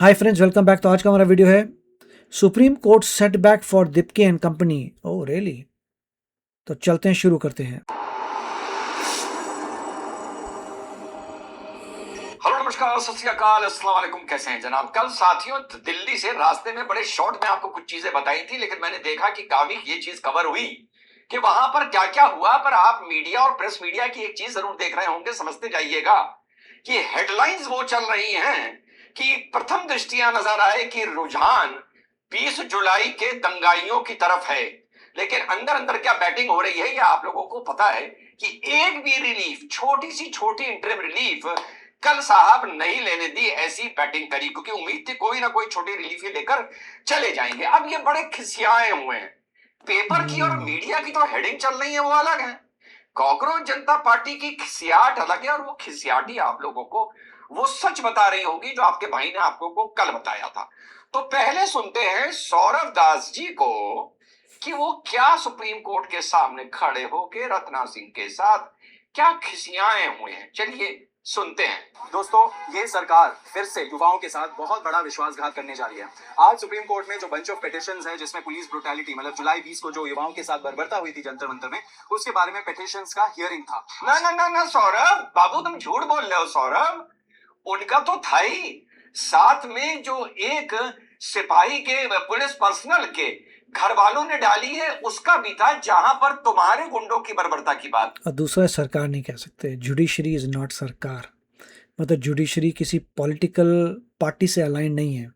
Hi friends, welcome back. तो आज का हमारा वीडियो है सुप्रीम कोर्ट सेटबैक फॉर दीप्के एंड कंपनी। Oh really? तो चलते हैं, शुरू करते हैं। हेलो, नमस्कार, सत श्री अकाल, अस्सलाम वालेकुम। कैसे हैं जनाब? कल साथियों दिल्ली से रास्ते में बड़े शॉर्ट में आपको कुछ चीजें बताई थी, लेकिन मैंने देखा कि काफी ये चीज कवर हुई कि वहां पर क्या क्या हुआ। पर आप मीडिया और प्रेस मीडिया की एक चीज जरूर देख रहे होंगे, समझते जाइएगा कि हेडलाइंस वो चल रही हैं कि प्रथम दृष्टिया नजर आए कि रुझान 20 जुलाई के दंगाइयों की तरफ है, लेकिन अंदर अंदर क्या बैटिंग हो रही है ये आप लोगों को पता है कि एक भी रिलीफ, छोटी सी छोटी इंटरिम रिलीफ कल साहब नहीं लेने दी। ऐसी बैटिंग करी क्योंकि उम्मीद थी कोई ना कोई छोटी रिलीफ ही लेकर चले जाएंगे। अब ये बड़े खिसियाए हुए हैं। पेपर की और मीडिया की तो हेडिंग चल रही है वो अलग है, कांग्रेस जनता पार्टी की खिसियाट अलग है, और वो खिसियाटी आप लोगों को वो सच बता रही होगी जो आपके भाई ने आपको को कल बताया था। तो पहले सुनते हैं सौरभ दास जी को कि वो क्या सुप्रीम कोर्ट के सामने खड़े होके रत्ना सिंह के साथ क्या खिसियाए हुए हैं। चलिए सुनते हैं। दोस्तों, ये सरकार फिर से युवाओं के साथ बहुत बड़ा विश्वासघात करने जा रही है। आज सुप्रीम कोर्ट में जो बंच ऑफ पिटिशंस है, जिसमें पुलिस ब्रुटैलिटी मतलब जुलाई 20 को जो युवाओं के साथ बर्बरता हुई थी जंतर मंतर में, उसके बारे में पिटिशंस का हियरिंग था। ना ना ना ना सौरभ बाबू, तुम झूठ बोल रहे हो। सौरभ, उनका तो था ही, साथ में जो एक सिपाही के पुलिस पर्सनल के घर वालों ने डाली है उसका भी था, जहां पर तुम्हारे गुंडों की बर्बरता की बात। और दूसरा, सरकार नहीं कह सकते, जुडिशरी इज नॉट सरकार। मतलब जुडिशरी किसी पॉलिटिकल पार्टी से अलाइन नहीं है।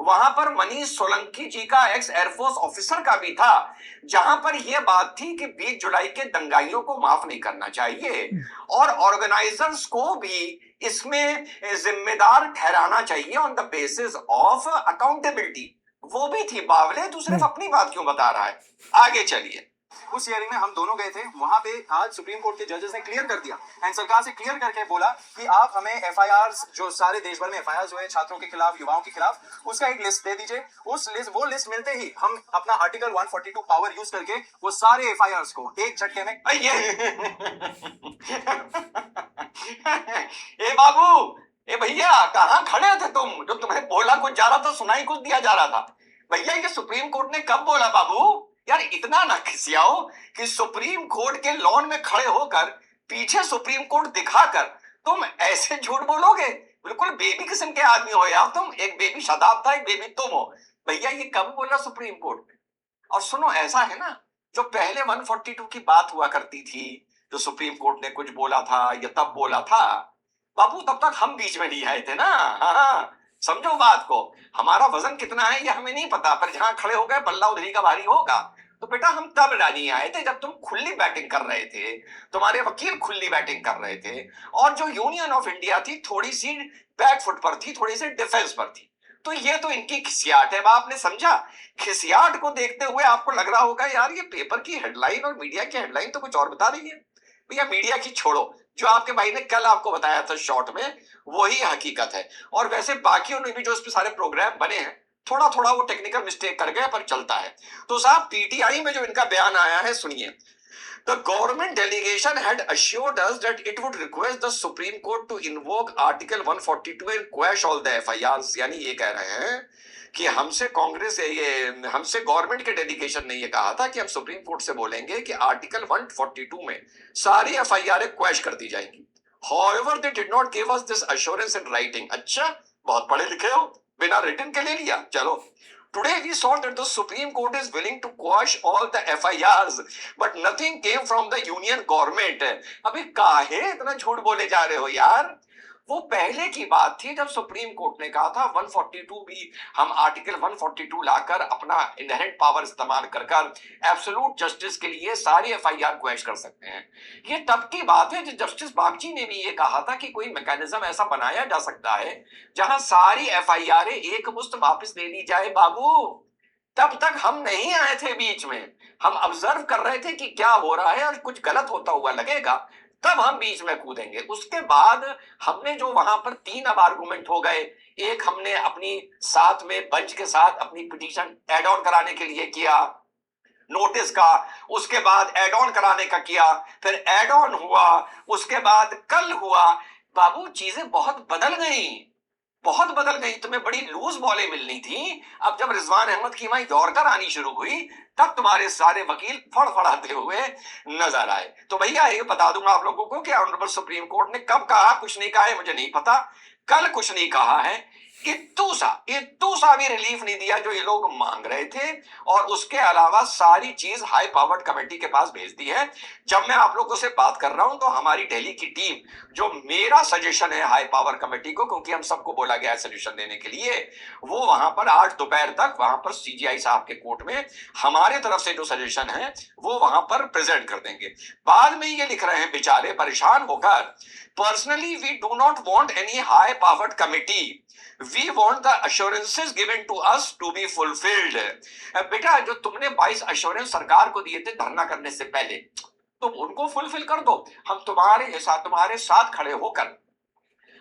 वहां पर मनीष सोलंकी जी का एक्स एयरफोर्स ऑफिसर का भी था, जहां पर यह बात थी कि 20 जुलाई के दंगाइयों को माफ नहीं करना चाहिए और ऑर्गेनाइजर्स को भी इसमें जिम्मेदार ठहराना चाहिए on the basis of accountability. वो भी थी बावले, तू सिर्फ अपनी बात क्यों बता रहा है? आगे चलिए। उस हियरिंग में हम दोनों गए थे। वहां पे आज सुप्रीम कोर्ट के जजेस ने क्लियर कर दिया एंड सरकार से क्लियर करके बोला कि आप हमें एफआईआर्स, जो सारे देश भर में एफआईआर्स हुए छात्रों के खिलाफ, युवाओं के खिलाफ, उसका एक लिस्ट दे दीजिए। वो लिस्ट मिलते ही हम अपना आर्टिकल 142 पावर यूज करके वो सारे एफआईआर्स को एक झटके में ए बाबू, ए भैया, कहां खड़े थे तुम? जो तुम्हें बोला कुछ जा रहा था, सुनाई कुछ दिया जा रहा था। भैया, ये सुप्रीम कोर्ट ने कब बोला बाबू? यार इतना ना खिसियाओ कि सुप्रीम कोर्ट के लॉन में खड़े होकर पीछे सुप्रीम कोर्ट दिखाकर तुम ऐसे झूठ बोलोगे। बिल्कुल बेबी किस्म के आदमी हो यार तुम। एक बेबी शादाब था, एक बेबी तुम हो। भैया, ये कब बोला सुप्रीम कोर्ट ने? और सुनो, ऐसा है ना, जो पहले 142 की बात हुआ करती थी, जो सुप्रीम कोर्ट ने कुछ बोला था या तब बोला था बाबू, तब तक हम बीच में नहीं आए थे ना। हाँ, समझो बात को। हमारा वजन कितना है ये हमें नहीं पता, पर जहां खड़े हो गए पल्ला उधरी का भारी होगा। तो बेटा, हम तब नहीं आए थे जब तुम खुली बैटिंग कर रहे थे, तुम्हारे वकील खुली बैटिंग कर रहे थे, और जो यूनियन ऑफ इंडिया थी थोड़ी सी बैक फुट पर थी, थोड़ी सी डिफेंस पर थी। तो ये तो इनकी खिसियाट है। आपने समझा? खिसियाट को देखते हुए आपको लग रहा होगा यार ये पेपर की हेडलाइन और मीडिया की हेडलाइन तो कुछ और बता रही है। भैया, मीडिया की छोड़ो, जो आपके भाई ने कल आपको बताया था शॉर्ट में, वही हकीकत है। और वैसे बाकियों ने भी जो इस पे सारे प्रोग्राम बने हैं, थोड़ा थोड़ा वो टेक्निकल मिस्टेक कर गए, पर चलता है। तो साहब, पीटीआई में जो इनका बयान आया है सुनिए। The government delegation had assured us that it would request the Supreme Court to invoke Article 142 and quash all the FIRs। यानी ये कह रहे हैं कि हमसे कांग्रेस, ये हमसे गवर्नमेंट के डेलीगेशन ने ये कहा था कि हम सुप्रीम कोर्ट से बोलेंगे कि आर्टिकल 142 में सारी एफआईआर क्वैश कर दी जाएंगी। However, they did not give us this assurance in writing। अच्छा, बहुत पढ़े लिखे हो, बिना रिटन के ले लिया। चलो, today we saw that the Supreme Court is willing to quash all the FIRs, but nothing came from the union government। अभी काहे इतना झूठ बोले जा रहे हो यार? वो पहले की बात थी जब सुप्रीम कोर्ट ने कहा था 142 भी, हम आर्टिकल 142 लाकर अपना इनहेरेंट पावर इस्तेमाल कर एब्सोल्यूट जस्टिस के लिए सारी एफआईआर क्वैश कर सकते हैं। ये तब की बात है जब जस्टिस बागची ने भी ये कहा था कि कोई मैकेनिज्म ऐसा बनाया जा सकता है जहां सारी एफआईआर एक मुश्त वापस ले ली जाए। बाबू, तब तक हम नहीं आए थे बीच में, हम ऑब्जर्व कर रहे थे कि क्या हो रहा है, और कुछ गलत होता हुआ लगेगा तब हम बीच में कूदेंगे। उसके बाद हमने जो वहां पर 3 अब आर्गुमेंट हो गए। एक हमने अपनी साथ में बेंच के साथ अपनी पिटीशन एड ऑन कराने के लिए किया नोटिस का, उसके बाद एड ऑन कराने का किया, फिर एड ऑन हुआ, उसके बाद कल हुआ। बाबू, चीजें बहुत बदल गई, बहुत बदल गई, तुम्हें बड़ी लूज बॉलें मिलनी थी। अब जब रिजवान अहमद की वहां यॉर्कर आनी शुरू हुई तब तुम्हारे सारे वकील फड़फड़ाते हुए नजर आए। तो भैया ये बता दूंगा आप लोगों को कि ऑनरेबल सुप्रीम कोर्ट ने कब कहा, कुछ नहीं कहा है, मुझे नहीं पता, कल कुछ नहीं कहा है, इत्तू सा भी रिलीफ नहीं दिया जो ये लोग मांग रहे थे, और उसके अलावा सारी चीज हाई पावर्ड कमेटी के पास भेज दी है। जब मैं आप लोगों से बात कर रहा हूं तो हमारी दिल्ली की टीम, जो मेरा सजेशन है हाई पावर कमेटी को, क्योंकि हम सबको बोला गया है सजेशन देने के लिए, वो वहां पर 8 दोपहर तक वहां पर सीजीआई साहब के कोर्ट में हमारे तरफ से जो सजेशन है वो वहां पर प्रेजेंट कर देंगे। बाद में ये लिख रहे हैं बेचारे परेशान होकर, personally we do not want any high powered committee, We want the assurances given to us to be fulfilled. बेटा जो तुमने 22 अश्योरेंस सरकार को दिए थे धरना करने से पहले, तुम उनको फुलफिल कर दो। हम तुम्हारे साथ खड़े होकर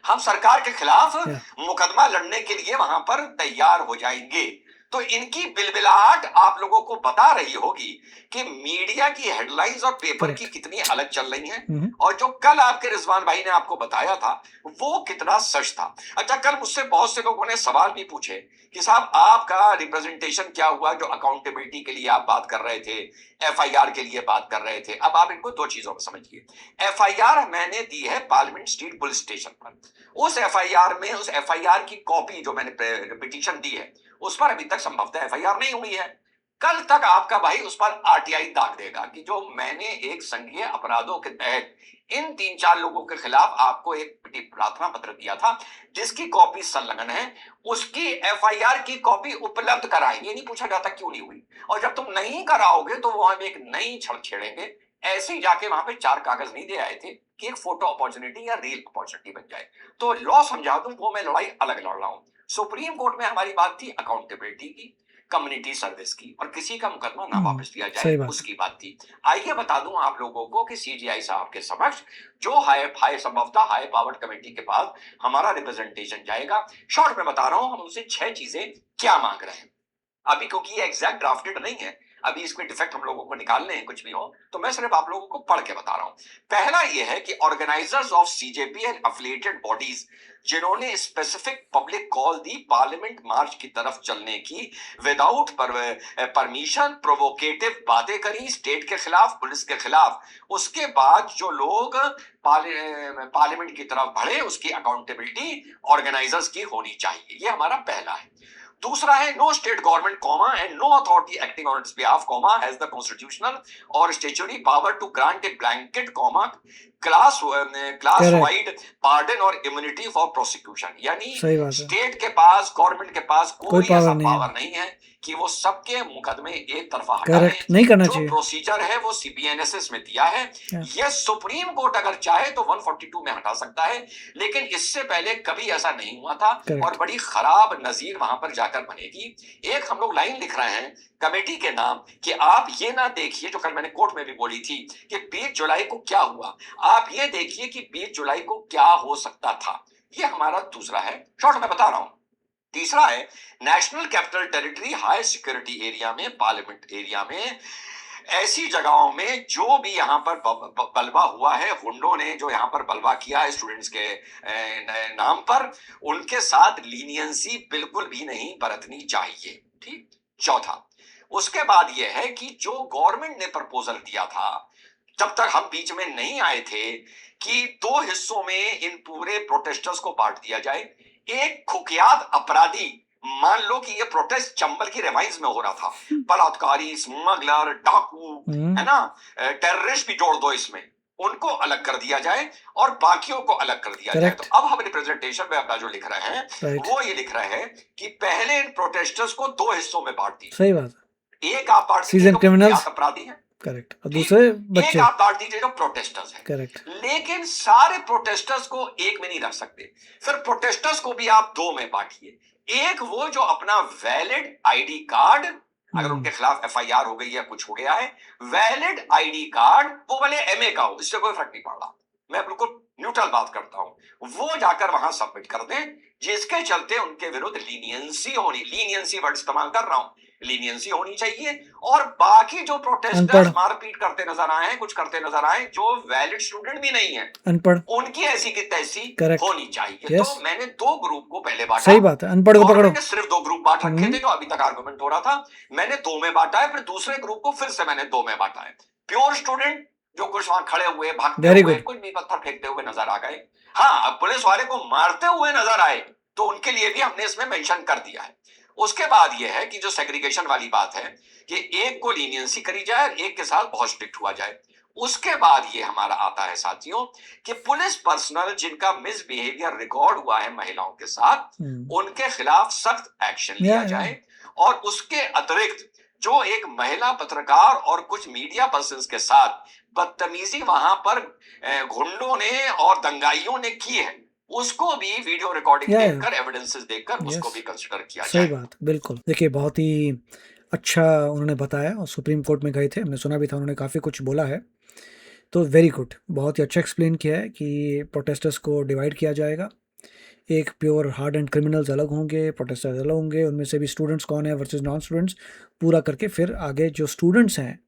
हम सरकार के खिलाफ मुकदमा लड़ने के लिए वहां पर तैयार हो जाएंगे। तो इनकी बिलबिलाहट आप लोगों को बता रही होगी कि मीडिया की हेडलाइंस और पेपर की कितनी अलग चल रही हैं, और जो कल आपके रिजवान भाई ने आपको बताया था वो कितना सच था। अच्छा, कल मुझसे बहुत से लोगों ने सवाल भी पूछे कि साहब आपका रिप्रेजेंटेशन क्या हुआ, जो अकाउंटेबिलिटी के लिए आप बात कर रहे थे, एफआईआर के लिए बात कर रहे थे। अब आप इनको दो चीजों में समझिए। एफआईआर मैंने दी है पार्लियामेंट स्ट्रीट पुलिस स्टेशन पर। उस एफआईआर की कॉपी जो मैंने पिटीशन दी है उस पर अभी तक संभवतः एफआईआर नहीं हुई है। कल तक आपका भाई उस पर आरटीआई दाग देगा कि जो मैंने एक संज्ञेय अपराधों के तहत इन 3-4 लोगों के खिलाफ आपको एक प्रार्थना पत्र दिया था जिसकी कॉपी संलग्न है, उसकी एफआईआर की कॉपी उपलब्ध कराएंगे। नहीं पूछा जाता क्यों नहीं हुई, और जब तुम नहीं कराओगे तो वो हम एक नई छड़ छेड़ेंगे। ऐसे ही जाके वहां पे 4 कागज नहीं दे आए थे कि एक फोटो अपॉर्चुनिटी या रील अपॉर्चुनिटी बन जाए। तो लॉ समझा दूं, वो मैं लड़ाई अलग लड़ रहा हूं। सुप्रीम कोर्ट में हमारी बात थी अकाउंटेबिलिटी की, कम्युनिटी सर्विस की, और किसी का मुकदमा ना वापस लिया जाए उसकी बात थी। आइए बता दूं आप लोगों को कि सीजीआई साहब के समक्ष जो संभवतः हाई पावर्ड कमेटी के पास हमारा रिप्रेजेंटेशन जाएगा। शॉर्ट में बता रहा हूं हम उनसे 6 चीजें क्या मांग रहे हैं। अभी क्योंकि ये एग्जैक्ट ड्राफ्टेड नहीं है, अभी इसमें डिफेक्ट हम लोगों को निकालने हैं, कुछ भी हो, तो मैं सिर्फ आप लोगों को पढ़ के बता रहा हूं। पहला ये है कि organisers of CJP and affiliated bodies जिन्होंने स्पेसिफिक पब्लिक कॉल दी पार्लियामेंट मार्च की तरफ चलने की, विदाउट परमिशन प्रोवोकेटिव बातें करी स्टेट के खिलाफ, पुलिस के खिलाफ, उसके बाद जो लोग पार्लियामेंट की तरफ बढ़े, उसकी अकाउंटेबिलिटी ऑर्गेनाइजर्स की होनी चाहिए। ये हमारा पहला है। दूसरा है no state government comma and no authority acting on its behalf comma has the constitutional और statutory power to grant a blanket comma class wide pardon और इम्यूनिटी फॉर प्रोसिक्यूशन। यानी स्टेट के पास, गवर्नमेंट के पास कोई ऐसा पावर नहीं है कि वो सबके मुकदमे एक तरफा हटा दे। नहीं करना चाहिए। प्रोसीजर है वो सीपीएनएसएस में दिया है। ये सुप्रीम कोर्ट अगर चाहे तो 142 में हटा सकता है, लेकिन इससे पहले कभी ऐसा नहीं हुआ था और बड़ी खराब नजीर वहां पर जाकर बनेगी। एक हम लोग लाइन लिख रहे हैं कमेटी के नाम कि आप ये ना देखिए, जो कल मैंने कोर्ट में भी बोली थी कि 20 जुलाई को क्या हुआ, आप ये देखिए कि 20 जुलाई को क्या हो सकता था। ये हमारा दूसरा है, शॉर्ट में बता रहा हूं। तीसरा है national capital territory high security area में, पार्लियामेंट एरिया में, ऐसी जगहों में जो भी यहां पर बलवा हुआ है, गुंडों ने जो यहां पर बलवा किया है स्टूडेंट्स के नाम पर, उनके साथ लीनियंसी बिल्कुल भी नहीं बरतनी चाहिए। ठीक। चौथा, उसके बाद यह है कि जो गवर्नमेंट ने प्रपोजल दिया था, जब तक हम बीच में नहीं आए थे, कि 2 हिस्सों में इन पूरे प्रोटेस्टर्स को बांट दिया जाए। एक कुख्यात अपराधी, मान लो कि ये प्रोटेस्ट चंबल की रिवाइज में हो रहा था, बलात्कारी, स्मगलर, डाकू, है ना, टेररिस्ट भी जोड़ दो इसमें, उनको अलग कर दिया जाए और बाकियों को अलग कर दिया जाए। तो अब हम रिप्रेजेंटेशन में अपना जो लिख रहे हैं वो ये लिख रहे हैं कि पहले इन प्रोटेस्टर्स को 2 हिस्सों में बांट दिया। सही बात है। एक आप बांट दीजिए जो कुख्यात अपराधी हैं, करेक्ट, और दूसरे बच्चे। एक आप बांट दीजिए जो प्रोटेस्टर्स हैं, करेक्ट। लेकिन सारे प्रोटेस्टर्स को एक में नहीं रख सकते, फिर प्रोटेस्टर्स को भी आप 2 में बांटिए। एक वो जो अपना वैलिड आईडी कार्ड, अगर उनके खिलाफ एफआईआर हो गई या कुछ हो गया है, वैलिड आईडी कार्ड, वो भले एमए का हो, इससे कोई फर्क नहीं पड़ रहा, मैं बिल्कुल न्यूट्रल बात करता हूं, वो जाकर वहां सबमिट कर दें, जिसके चलते उनके विरुद्ध लीनियंसी होनी, लीनियंसी वर्ड इस्तेमाल कर रहा हूं, लीनियंसी होनी चाहिए। और बाकी जो प्रोटेस्टर्स अनपढ़। मारपीट करते नजर आए हैं, कुछ करते नजर आए, जो वैलिड स्टूडेंट भी नहीं है, अनपढ़। उनकी ऐसी की तैसी Correct. होनी चाहिए। Yes. तो मैंने 2 ग्रुप को पहले बांटा। सही बात है, अनपढ़ को पकड़ो। गवर्नमेंट ने सिर्फ 2 ग्रुप बांट रखे हम्म। थे, जो अभी तक आर्गुमेंट हो रहा था। मैंने 2 में बांटा है, फिर दूसरे ग्रुप को फिर से मैंने 2 में बांटा है। प्योर स्टूडेंट जो कुछ वहां खड़े हुए, भागते Very हुए, good. कुछ भी पत्थर फेंकते हुए नजर आ गए। हाँ, अब पुलिस वाले को मारते हुए नजर आए तो उनके लिए भी हमने इसमें मेंशन कर दिया है। उसके बाद यह है कि जो सेग्रीगेशन वाली बात है कि एक को लीनियंसी करी जाए, एक के साथ बहुत स्ट्रिक्ट हुआ जाए। उसके बाद ये हमारा आता है साथियों कि पुलिस पर्सनल जिनका मिसबिहेवियर रिकॉर्ड हुआ है महिलाओं के साथ, उनके खिलाफ सख्त एक्शन लिया जाए। और उसके अतिरिक्त जो एक महिला पत्रकार और कुछ मीडिया पर्सन्स के साथ बदतमीजी वहां पर गुंडों ने और दंगाइयों ने की है, उसको भी वीडियो रिकॉर्डिंग देखकर, एविडेंसेस देखकर उसको भी कंसिडर किया जाए। सही बात, बिल्कुल। देखिए, बहुत ही अच्छा उन्होंने बताया और सुप्रीम कोर्ट में गए थे, हमने सुना भी था, उन्होंने काफ़ी कुछ बोला है। तो वेरी गुड, बहुत ही अच्छा एक्सप्लेन किया है कि प्रोटेस्टर्स को डिवाइड किया जाएगा। एक प्योर हार्ड एंड क्रिमिनल्स अलग होंगे, प्रोटेस्टर्स अलग होंगे, उनमें से भी स्टूडेंट्स कौन है वर्सेस नॉन स्टूडेंट्स पूरा करके फिर आगे जो स्टूडेंट्स हैं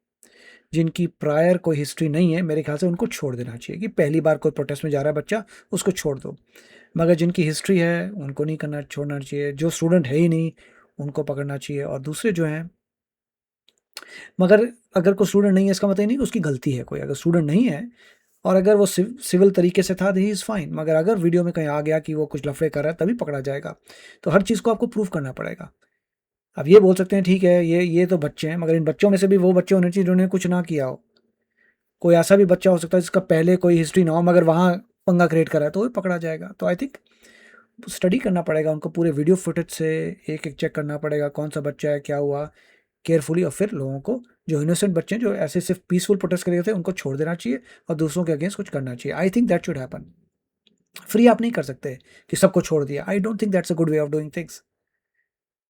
जिनकी प्रायर कोई हिस्ट्री नहीं है, मेरे ख्याल से उनको छोड़ देना चाहिए कि पहली बार कोई प्रोटेस्ट में जा रहा है बच्चा, उसको छोड़ दो। मगर जिनकी हिस्ट्री है उनको नहीं करना, छोड़ना चाहिए। जो स्टूडेंट है ही नहीं उनको पकड़ना चाहिए। और दूसरे जो हैं, मगर अगर कोई स्टूडेंट नहीं है इसका मतलब नहीं कि उसकी गलती है कोई। अगर स्टूडेंट नहीं है और अगर वो सिविल तरीके से था, ही इज़ फाइन। मगर अगर वीडियो में कहीं आ गया कि वो कुछ लफड़े कर रहा है, तभी पकड़ा जाएगा। तो हर चीज़ को आपको प्रूफ करना पड़ेगा। अब ये बोल सकते हैं ठीक है, ये तो बच्चे हैं, मगर इन बच्चों में से भी वो बच्चे होने चाहिए जिन्होंने कुछ ना किया हो। कोई ऐसा भी बच्चा हो सकता है जिसका पहले कोई हिस्ट्री ना हो, मगर वहाँ पंगा क्रिएट करा है, तो वो पकड़ा जाएगा। तो आई थिंक स्टडी करना पड़ेगा उनको, पूरे वीडियो फुटेज से एक एक चेक करना पड़ेगा कौन सा बच्चा है, क्या हुआ, केयरफुली। और फिर लोगों को, जो इनोसेंट बच्चे हैं, जो ऐसे सिर्फ पीसफुल प्रोटेस्ट कर रहे थे, उनको छोड़ देना चाहिए और दूसरों के अगेंस्ट कुछ करना चाहिए। I think that should happen. Free आप नहीं कर सकते कि सबको छोड़ दिया। I don't think that's a good way of doing things.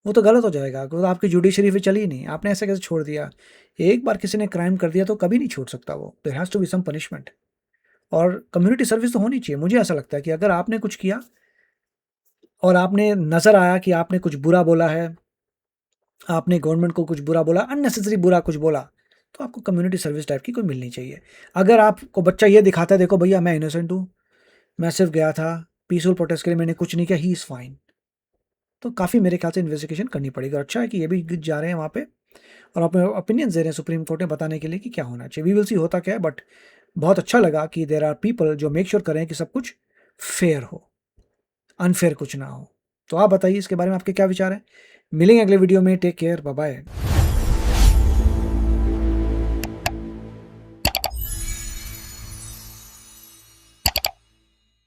वो तो गलत हो जाएगा, तो आपकी जुडिशरी भी चली नहीं, आपने ऐसे कैसे छोड़ दिया। एक बार किसी ने क्राइम कर दिया तो कभी नहीं छोड़ सकता वो। There has to be some punishment. और कम्युनिटी सर्विस तो होनी चाहिए। मुझे ऐसा लगता है कि अगर आपने कुछ किया और आपने नज़र आया कि आपने कुछ बुरा बोला है, आपने गवर्नमेंट को कुछ बुरा बोला, अननेसेसरी बुरा कुछ बोला, तो आपको कम्युनिटी सर्विस टाइप की कोई मिलनी चाहिए। अगर आपको बच्चा ये दिखाता है, देखो भैया मैं इनोसेंट हूँ, मैं सिर्फ गया था पीसफुल प्रोटेस्ट के लिए, मैंने कुछ नहीं किया, ही इज़ फाइन, तो काफ़ी मेरे ख्याल से इन्वेस्टिगेशन करनी पड़ेगी। अच्छा है कि ये भी जा रहे हैं वहाँ पे और अपने ओपिनियंस दे रहे हैं सुप्रीम कोर्ट में बताने के लिए कि क्या होना चाहिए। वी विल सी होता क्या है। बट बहुत अच्छा लगा कि देर आर पीपल जो मेक श्योर करें कि सब कुछ फेयर हो, अनफेयर कुछ ना हो। तो आप बताइए इसके बारे में आपके क्या विचार हैं। मिलेंगे अगले वीडियो में। Take care, bye bye.